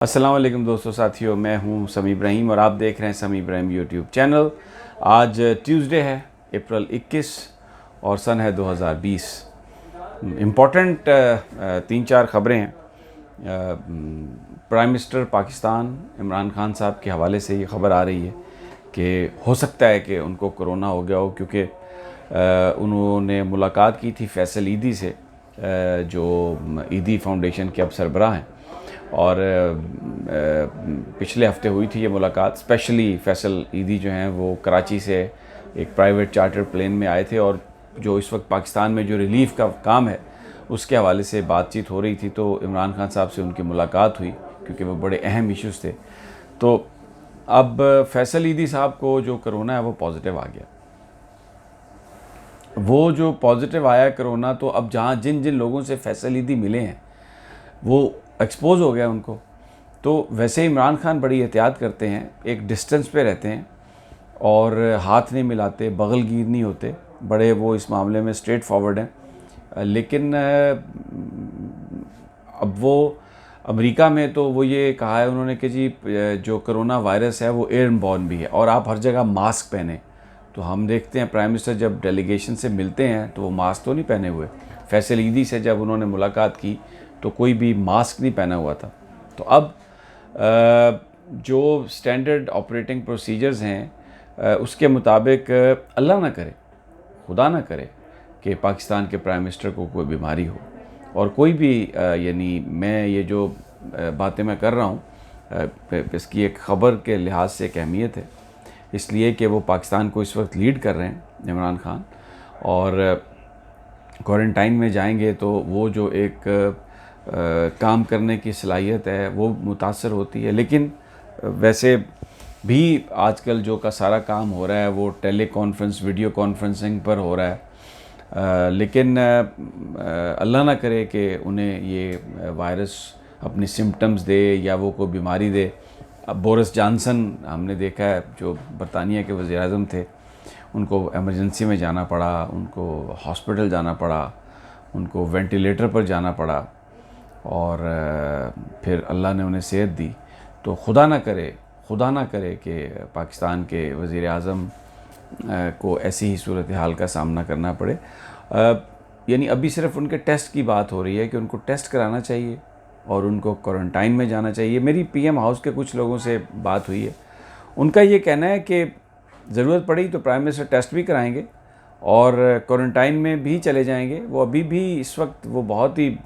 अस्सलाम वालेकुम दोस्तों साथियों, मैं हूं समी इब्राहिम और आप देख रहे हैं समी इब्राहिम यूट्यूब चैनल। आज ट्यूसडे है, अप्रैल 21 और सन है 2020। इम्पॉर्टेंट तीन चार ख़बरें हैं। प्राइम मिनिस्टर पाकिस्तान इमरान खान साहब के हवाले से ये ख़बर आ रही है कि हो सकता है कि उनको कोरोना हो गया हो, क्योंकि उन्होंने मुलाकात की थी फैसल ईदी से, जो ईदी फाउंडेशन के अब सरबराह हैं। और पिछले हफ्ते हुई थी ये मुलाकात। स्पेशली फैसल ईदी जो हैं वो कराची से एक प्राइवेट चार्टर प्लेन में आए थे और जो इस वक्त पाकिस्तान में जो रिलीफ़ का काम है उसके हवाले से बातचीत हो रही थी। तो इमरान खान साहब से उनकी मुलाकात हुई क्योंकि वो बड़े अहम इश्यूज़ थे। तो अब फैसल ईदी साहब को जो कोरोना है वो पॉजिटिव आ गया। वो जो पॉजिटिव आया कोरोना, तो अब जहाँ जिन जिन लोगों से फैसल ईदी मिले हैं वो एक्सपोज हो गया उनको। तो वैसे इमरान खान बड़ी एहतियात करते हैं, एक डिस्टेंस पे रहते हैं और हाथ नहीं मिलाते, बगलगीर नहीं होते, बड़े वो इस मामले में स्ट्रेट फॉरवर्ड हैं। लेकिन अब वो अमेरिका में तो वो ये कहा है उन्होंने कि जी जो कोरोना वायरस है वो एयरबॉर्न भी है और आप हर जगह मास्क पहने। तो हम देखते हैं प्राइम मिनिस्टर जब डेलीगेशन से मिलते हैं तो वो मास्क तो नहीं पहने हुए। फैसल ईदी से जब उन्होंने मुलाकात की तो कोई भी मास्क नहीं पहना हुआ था। तो अब जो स्टैंडर्ड ऑपरेटिंग प्रोसीजर्स हैं उसके मुताबिक अल्लाह ना करे, खुदा ना करे कि पाकिस्तान के प्राइम मिनिस्टर को कोई बीमारी हो और कोई भी यानी मैं ये जो बातें मैं कर रहा हूँ इसकी एक ख़बर के लिहाज से एक अहमियत है, इसलिए कि वो पाकिस्तान को इस वक्त लीड कर रहे हैं इमरान खान। और क्वारंटाइन में जाएंगे तो वो जो एक काम करने की सलाहियत है वो मुतासर होती है। लेकिन वैसे भी आजकल जो का सारा काम हो रहा है वो टेली कॉन्फ्रेंस, वीडियो कॉन्फ्रेंसिंग पर हो रहा है। लेकिन अल्लाह ना करे कि उन्हें ये वायरस अपनी सिम्टम्स दे या वो कोई बीमारी दे। अब बोरिस जॉनसन हमने देखा है, जो बरतानिया के वज़ीर आज़म थे, उनको एमरजेंसी में जाना पड़ा, उनको हॉस्पिटल जाना पड़ा, उनको वेंटिलेटर पर जाना पड़ा और फिर अल्लाह ने उन्हें सेहत दी। तो खुदा ना करे कि पाकिस्तान के वज़ीर आज़म को ऐसी ही सूरत हाल का सामना करना पड़े। यानी अभी सिर्फ उनके टेस्ट की बात हो रही है कि उनको टेस्ट कराना चाहिए और उनको क्वारंटाइन में जाना चाहिए। मेरी पीएम हाउस के कुछ लोगों से बात हुई है, उनका ये कहना है कि ज़रूरत पड़ी तो प्राइम मिनिस्टर टेस्ट भी कराएंगे और क्वारंटाइन में भी चले जाएंगे। वो अभी भी इस वक्त वो बहुत ही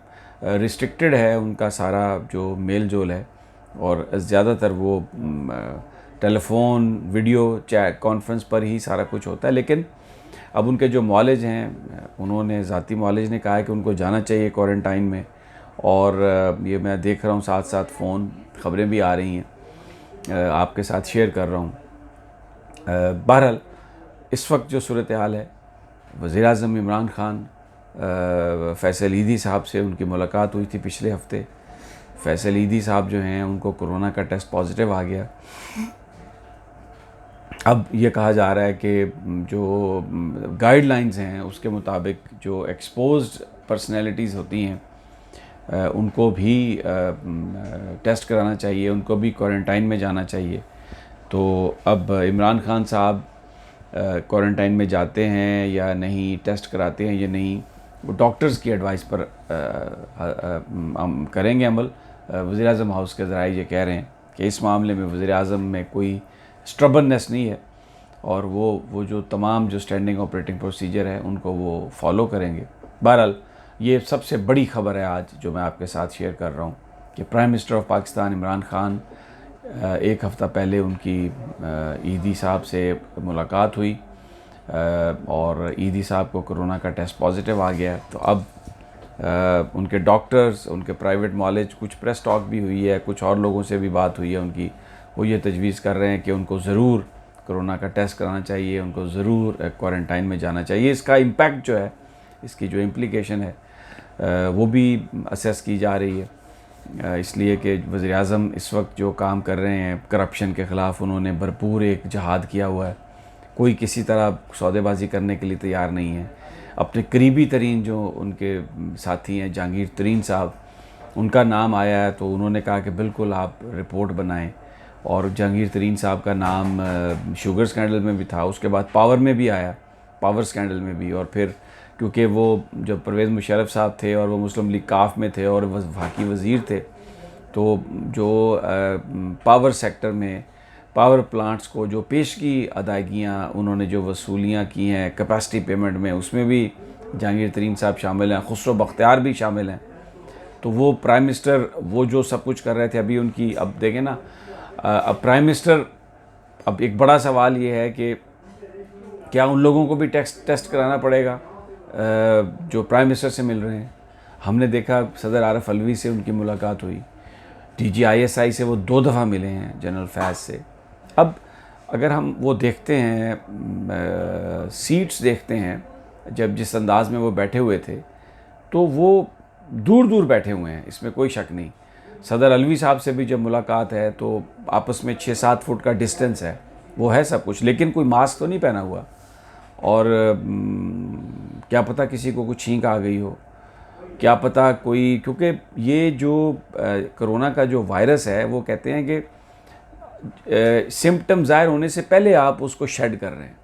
रिस्ट्रिक्टेड है उनका सारा जो मेल जोल है और ज़्यादातर वो टेलीफोन, वीडियो चैट कॉन्फ्रेंस पर ही सारा कुछ होता है। लेकिन अब उनके जो मुआलिज हैं, उन्होंने ज़ाती मुआलिज ने कहा है कि उनको जाना चाहिए क्वारंटाइन में। और ये मैं देख रहा हूँ साथ साथ फ़ोन ख़बरें भी आ रही हैं, आपके साथ शेयर कर रहा हूँ। बहरहाल इस वक्त जो सूरत हाल है, वज़ीर आज़म इमरान खान फैसल ईदी साहब से उनकी मुलाकात हुई थी पिछले हफ्ते। फैसल ईदी साहब जो हैं उनको कोरोना का टेस्ट पॉजिटिव आ गया। अब ये कहा जा रहा है कि जो गाइडलाइंस हैं उसके मुताबिक जो एक्सपोज्ड पर्सनैलिटीज़ होती हैं उनको भी टेस्ट कराना चाहिए, उनको भी क्वारंटाइन में जाना चाहिए। तो अब इमरान खान साहब क्वारंटाइन में जाते हैं या नहीं, टेस्ट कराते हैं या नहीं, वो डॉक्टर्स की एडवाइस पर हम करेंगे अमल। वज़ीर आज़म हाउस के ज़राए ये कह रहे हैं कि इस मामले में वज़ीर आज़म में कोई स्ट्रबननेस नहीं है और वो जो तमाम जो स्टैंडिंग ऑपरेटिंग प्रोसीजर है उनको वो फॉलो करेंगे। बहरहाल ये सबसे बड़ी ख़बर है आज जो मैं आपके साथ शेयर कर रहा हूँ कि prime minister of Pakistan Imran Khan, एक हफ़्ता पहले उनकी ईदी साहब से मुलाकात हुई और ईदी साहब को कोरोना का टेस्ट पॉजिटिव आ गया। तो अब उनके डॉक्टर्स, उनके प्राइवेट मुआलिज, कुछ प्रेस टॉक भी हुई है, कुछ और लोगों से भी बात हुई है उनकी, वो ये तजवीज़ कर रहे हैं कि उनको ज़रूर कोरोना का टेस्ट कराना चाहिए, उनको ज़रूर क्वारंटाइन में जाना चाहिए। इसका इम्पैक्ट जो है, इसकी जो इम्प्लिकेशन है वो भी असेस की जा रही है, इसलिए कि वज़ीर आज़म इस वक्त जो काम कर रहे हैं करप्शन के ख़िलाफ़, उन्होंने भरपूर एक जहाद किया हुआ है। कोई किसी तरह सौदेबाजी करने के लिए तैयार नहीं है। अपने करीबी तरीन जो उनके साथी हैं, जहांगीर तरीन साहब, उनका नाम आया है तो उन्होंने कहा कि बिल्कुल आप रिपोर्ट बनाएं। और जहांगीर तरीन साहब का नाम शुगर स्कैंडल में भी था, उसके बाद पावर में भी आया, पावर स्कैंडल में भी। और फिर क्योंकि वो जब परवेज़ मुशर्रफ साहब थे और वो मुस्लिम लीग काफ में थे और वफाकी वज़ीर थे, तो जो पावर सेक्टर में पावर प्लांट्स को जो पेश की अदायगियाँ उन्होंने जो वसूलियाँ की हैं कैपेसिटी पेमेंट में, उसमें भी जहांगीर तरीन साहब शामिल हैं, खुसरो बख्तियार भी शामिल हैं। तो वो प्राइम मिनिस्टर वो जो सब कुछ कर रहे थे, अभी उनकी अब देखें ना, अब प्राइम मिनिस्टर, अब एक बड़ा सवाल ये है कि क्या उन लोगों को भी टेस्ट कराना पड़ेगा जो प्राइम मिनिस्टर से मिल रहे हैं। हमने देखा सदर आरिफ अलवी से उनकी मुलाकात हुई, DGISI से वो 2 दफ़ा मिले हैं, जनरल फैज़ से। अब अगर हम वो देखते हैं सीट्स देखते हैं, जब जिस अंदाज में वो बैठे हुए थे, तो वो दूर दूर बैठे हुए हैं, इसमें कोई शक नहीं। सदर अलवी साहब से भी जब मुलाकात है तो आपस में 6-7 फुट का डिस्टेंस है, वो है सब कुछ, लेकिन कोई मास्क तो नहीं पहना हुआ। और क्या पता किसी को कुछ छींक आ गई हो, क्या पता कोई, क्योंकि ये जो कोरोना का जो वायरस है वो कहते हैं कि सिम्पटम ज़ाहिर होने से पहले आप उसको शेड कर रहे हैं,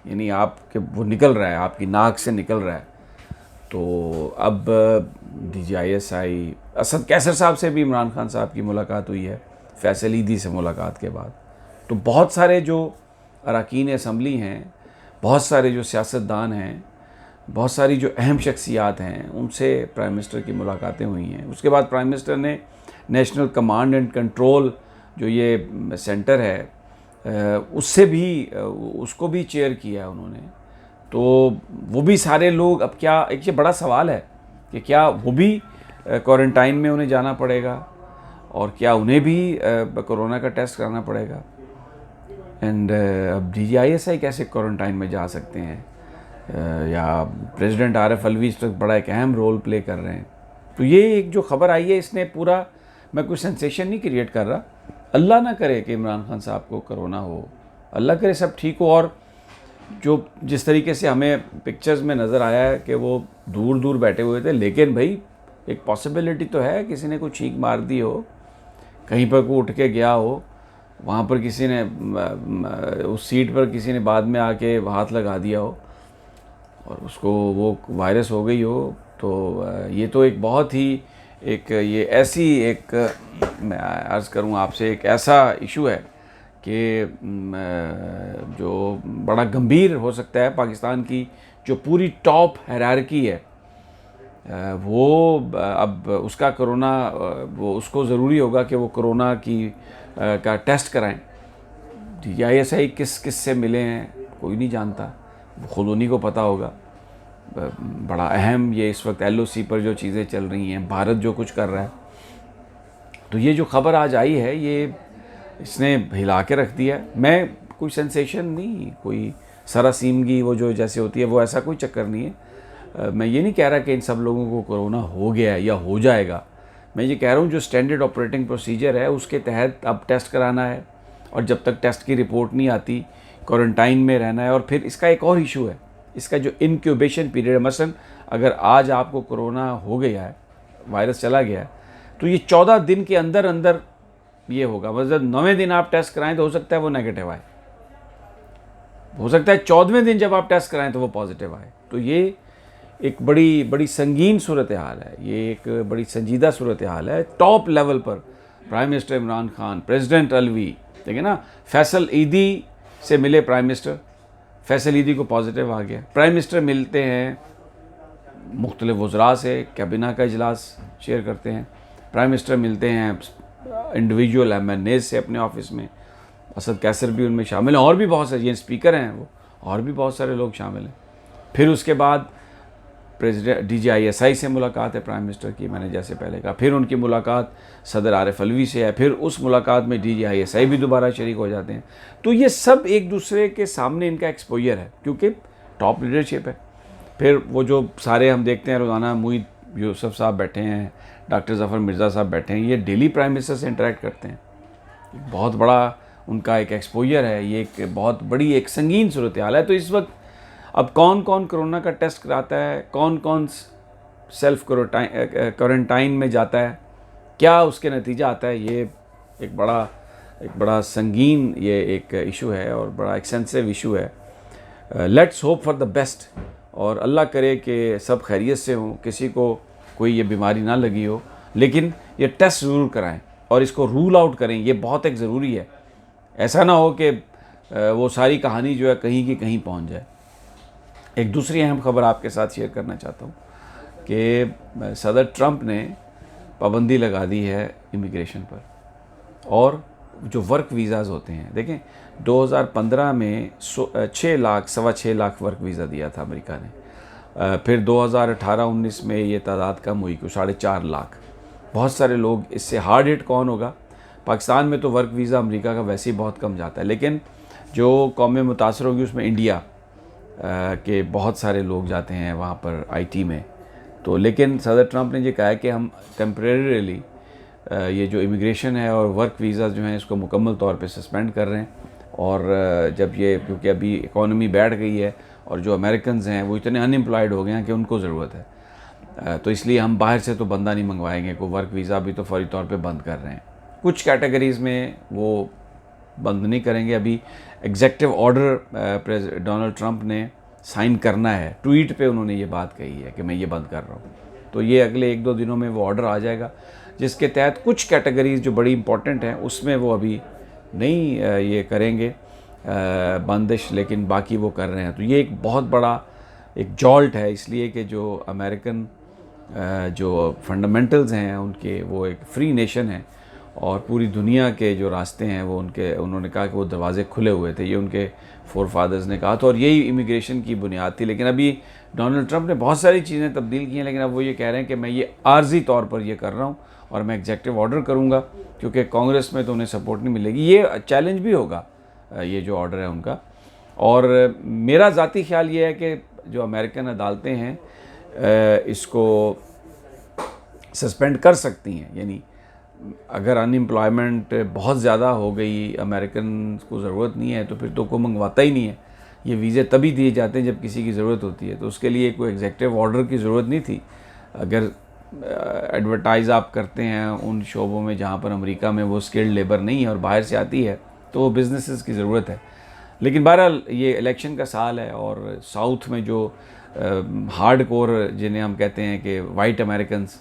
यानी आपके वो निकल रहा है, आपकी नाक से निकल रहा है। तो अब DGISI असद कैसर साहब से भी इमरान खान साहब की मुलाकात हुई है, फैसल ईदी से मुलाकात के बाद। तो बहुत सारे जो अरकान असम्बली हैं, बहुत सारे जो सियासतदान हैं, बहुत सारी जो अहम शख्सियात हैं, उनसे प्राइम मिनिस्टर की मुलाकातें हुई हैं। उसके बाद प्राइम मिनिस्टर ने नेशनल कमांड एंड कंट्रोल जो ये सेंटर है उससे भी उसको भी चेयर किया है उन्होंने। तो वो भी सारे लोग, अब क्या, एक ये बड़ा सवाल है कि क्या वो भी क्वारंटाइन में उन्हें जाना पड़ेगा और क्या उन्हें भी कोरोना का टेस्ट कराना पड़ेगा। एंड अब DGISI कैसे क्वारंटाइन में जा सकते हैं, या प्रेसिडेंट आरिफ अलवी इस वक्त बड़ा एक अहम रोल प्ले कर रहे हैं। तो ये एक जो खबर आई है, इसने पूरा, मैं कोई सेंसेशन नहीं क्रिएट कर रहा, अल्लाह ना करे कि इमरान खान साहब को कोरोना हो, अल्लाह करे सब ठीक हो। और जो जिस तरीके से हमें पिक्चर्स में नज़र आया है कि वो दूर दूर बैठे हुए थे, लेकिन भाई एक पॉसिबिलिटी तो है किसी ने कुछ छींक मार दी हो, कहीं पर को उठ के गया हो, वहाँ पर किसी ने उस सीट पर किसी ने बाद में आके हाथ लगा दिया हो और उसको वो वायरस हो गई हो। तो ये तो एक बहुत ही एक ये ऐसी एक, मैं अर्ज़ करूँ आपसे, एक ऐसा इशू है कि जो बड़ा गंभीर हो सकता है। पाकिस्तान की जो पूरी टॉप हायरार्की है वो अब उसका कोरोना, वो उसको ज़रूरी होगा कि वो कोरोना की का टेस्ट कराएं। DGISI किस किस से मिले हैं कोई नहीं जानता, खुद उन्हीं को पता होगा। बड़ा अहम ये इस वक्त LOC पर जो चीज़ें चल रही हैं, भारत जो कुछ कर रहा है, तो ये जो खबर आज आई है ये इसने हिला के रख दिया। मैं कोई सेंसेशन नहीं, कोई सरासीमगी वो जो जैसे होती है वो ऐसा कोई चक्कर नहीं है। मैं ये नहीं कह रहा कि इन सब लोगों को कोरोना हो गया है या हो जाएगा। मैं ये कह रहा हूँ जो स्टैंडर्ड ऑपरेटिंग प्रोसीजर है उसके तहत अब टेस्ट कराना है, और जब तक टेस्ट की रिपोर्ट नहीं आती क्वारंटाइन में रहना है। और फिर इसका एक और इशू है, इसका जो इनक्यूबेशन पीरियड है। मसलन अगर आज आपको कोरोना हो गया है, वायरस चला गया है, तो ये 14 दिन के अंदर अंदर ये होगा। मतलब 9वें दिन आप टेस्ट कराएं तो हो सकता है वो नेगेटिव आए, हो सकता है 14वें दिन जब आप टेस्ट कराएं तो वो पॉजिटिव आए। तो ये एक बड़ी संगीन सूरत हाल है, ये एक बड़ी संजीदा सूरत हाल है। टॉप लेवल पर prime minister Imran Khan, president Alvi, देखिए ना, फैसल ईदी से मिले प्राइम मिनिस्टर, फैसल ईदी को पॉजिटिव आ गया। प्राइम मिनिस्टर मिलते हैं मुख्तलिफ वज़रा से, कैबिना का इजलास शेयर करते हैं। प्राइम मिनिस्टर मिलते हैं इंडिविजुअल MNAs से अपने ऑफिस में, असद कैसर भी उनमें शामिल हैं, और भी बहुत सारे, ये स्पीकर हैं वो, और भी बहुत सारे लोग शामिल हैं। फिर उसके बाद प्रेसिडेंट DGISI से मुलाकात है प्राइम मिनिस्टर की, मैंने जैसे पहले कहा। फिर उनकी मुलाकात सदर आरिफ अलवी से है, फिर उस मुलाकात में DGISI भी दोबारा शरीक हो जाते हैं। तो ये सब एक दूसरे के सामने इनका एक्सपोजर है, क्योंकि टॉप लीडरशिप है। फिर वो जो सारे हम देखते हैं रोज़ाना, मुईद यूसुफ साहब बैठे हैं, डॉक्टर ज़फ़र मिर्ज़ा साहब बैठे हैं, ये डेली प्राइम मिनिस्टर से इंटरेक्ट करते हैं। बहुत बड़ा उनका एक एक्सपोजर है, ये एक बहुत बड़ी एक संगीन सूरत हाल है। तो इस वक्त अब कौन कौन कोरोना का टेस्ट कराता है, कौन कौन सेल्फ क्वारंटाइन में जाता है, क्या उसके नतीजा आता है, ये एक बड़ा संगीन ये एक इशू है और बड़ा एक्सटेंसिव इशू है। Let's hope for the best, और अल्लाह करे कि सब खैरियत से हों, किसी को कोई ये बीमारी ना लगी हो, लेकिन ये टेस्ट ज़रूर कराएं और इसको रूल आउट करें, ये बहुत एक ज़रूरी है। ऐसा ना हो कि वो सारी कहानी जो है कहीं की कहीं पहुंच जाए। एक दूसरी अहम खबर आपके साथ शेयर करना चाहता हूँ कि सदर ट्रंप ने पाबंदी लगा दी है इमिग्रेशन पर, और जो वर्क वीज़ाज़ होते हैं, देखें 2015 में 6 लाख, 6.25 लाख वर्क वीज़ा दिया था अमेरिका ने। फिर 2018-19 में ये तादाद कम हुई को 4.5 लाख। बहुत सारे लोग, इससे हार्ड हिट कौन होगा? पाकिस्तान में तो वर्क वीज़ा अमेरिका का वैसे ही बहुत कम जाता है, लेकिन जो कौमें मुतासर होगी उसमें इंडिया के बहुत सारे लोग जाते हैं वहाँ पर आईटी में। तो लेकिन सदर ट्रंप ने ये कहा है कि हम टेम्परेरीली ये जो इमिग्रेशन है और वर्क वीज़ा जो हैं इसको मुकम्मल तौर पे सस्पेंड कर रहे हैं। और जब ये, क्योंकि अभी इकॉनमी बैठ गई है और जो अमेरिकन्स हैं वो इतने अनएम्प्लॉयड हो गए हैं कि उनको ज़रूरत है, तो इसलिए हम बाहर से तो बंदा नहीं मंगवाएंगे, को वर्क वीज़ा भी तो फौरी तौर पे बंद कर रहे हैं। कुछ कैटेगरीज़ में वो बंद नहीं करेंगे। अभी एग्जेक्टिव ऑर्डर डोनाल्ड ट्रंप ने साइन करना है, ट्वीट पे उन्होंने ये बात कही है कि मैं ये बंद कर रहा हूँ। तो ये अगले 1-2 दिनों में वो ऑर्डर आ जाएगा, जिसके तहत कुछ कैटेगरीज जो बड़ी इंपॉर्टेंट हैं उसमें वो अभी नहीं ये करेंगे बंदिश, लेकिन बाकी वो कर रहे हैं। तो ये एक बहुत बड़ा एक जॉल्ट है, इसलिए कि जो अमेरिकन जो फंडामेंटल्स हैं उनके, वो एक फ्री नेशन है और पूरी दुनिया के जो रास्ते हैं वो उन्होंने कहा कि वो दरवाजे खुले हुए थे, ये उनके फोर फादर्स ने कहा था, और यही इमिग्रेशन की बुनियाद थी। लेकिन अभी डोनाल्ड ट्रंप ने बहुत सारी चीज़ें तब्दील की हैं, लेकिन अब वो ये कह रहे हैं कि मैं ये आर्जी तौर पर ये कर रहा हूँ और मैं एग्जेक्टिव ऑर्डर करूँगा, क्योंकि कांग्रेस में तो उन्हें सपोर्ट नहीं मिलेगी। ये चैलेंज भी होगा ये जो ऑर्डर है उनका। और मेरा ज़ाती ख्याल ये है कि जो अमेरिकन अदालतें हैं इसको सस्पेंड कर सकती हैं, यानी अगर अनएम्प्लॉयमेंट बहुत ज़्यादा हो गई, अमेरिकन को ज़रूरत नहीं है, तो फिर तो कोई मंगवाता ही नहीं है। ये वीज़े तभी दिए जाते हैं जब किसी की ज़रूरत होती है, तो उसके लिए कोई एग्जेक्टिव ऑर्डर की ज़रूरत नहीं थी। अगर एडवर्टाइज़ आप करते हैं उन शोबों में जहाँ पर अमेरिका में वो स्किल्ड लेबर नहीं है और बाहर से आती है, तो वो बिजनेसेस की ज़रूरत है। लेकिन बहरहाल ये इलेक्शन का साल है और साउथ में जो हार्ड कोर जिन्हें हम कहते हैं कि वाइट अमेरिकन्स,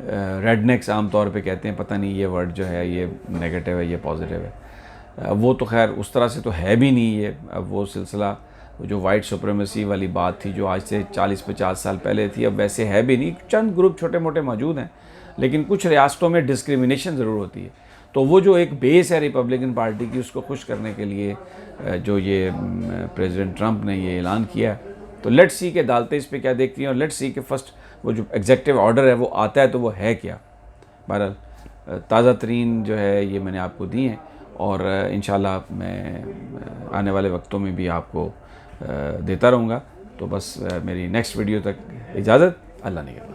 रेडनेक्स आम तौर पे कहते हैं, पता नहीं ये वर्ड जो है ये नेगेटिव है ये पॉजिटिव है, वो तो खैर उस तरह से तो है भी नहीं। ये अब वो सिलसिला जो वाइट सुप्रीमेसी वाली बात थी जो आज से 40-50 साल पहले थी, अब वैसे है भी नहीं। चंद ग्रुप छोटे मोटे मौजूद हैं, लेकिन कुछ रियासतों में डिस्क्रिमिनेशन ज़रूर होती है। तो वो जो एक बेस है रिपब्लिकन पार्टी की, उसको खुश करने के लिए जो ये प्रेसिडेंट ट्रंप ने ये ऐलान किया, तो लेट्स सी के अदालतें इस पर क्या देखती हैं, और लेट्स सी के फर्स्ट वो जो एग्जेक्टिव ऑर्डर है वो आता है तो वो है क्या। बहरहाल ताज़ा तरीन जो है ये मैंने आपको दी हैं, और इंशाल्लाह मैं आने वाले वक्तों में भी आपको देता रहूँगा। तो बस मेरी नेक्स्ट वीडियो तक इजाज़त, अल्लाह निगहबान।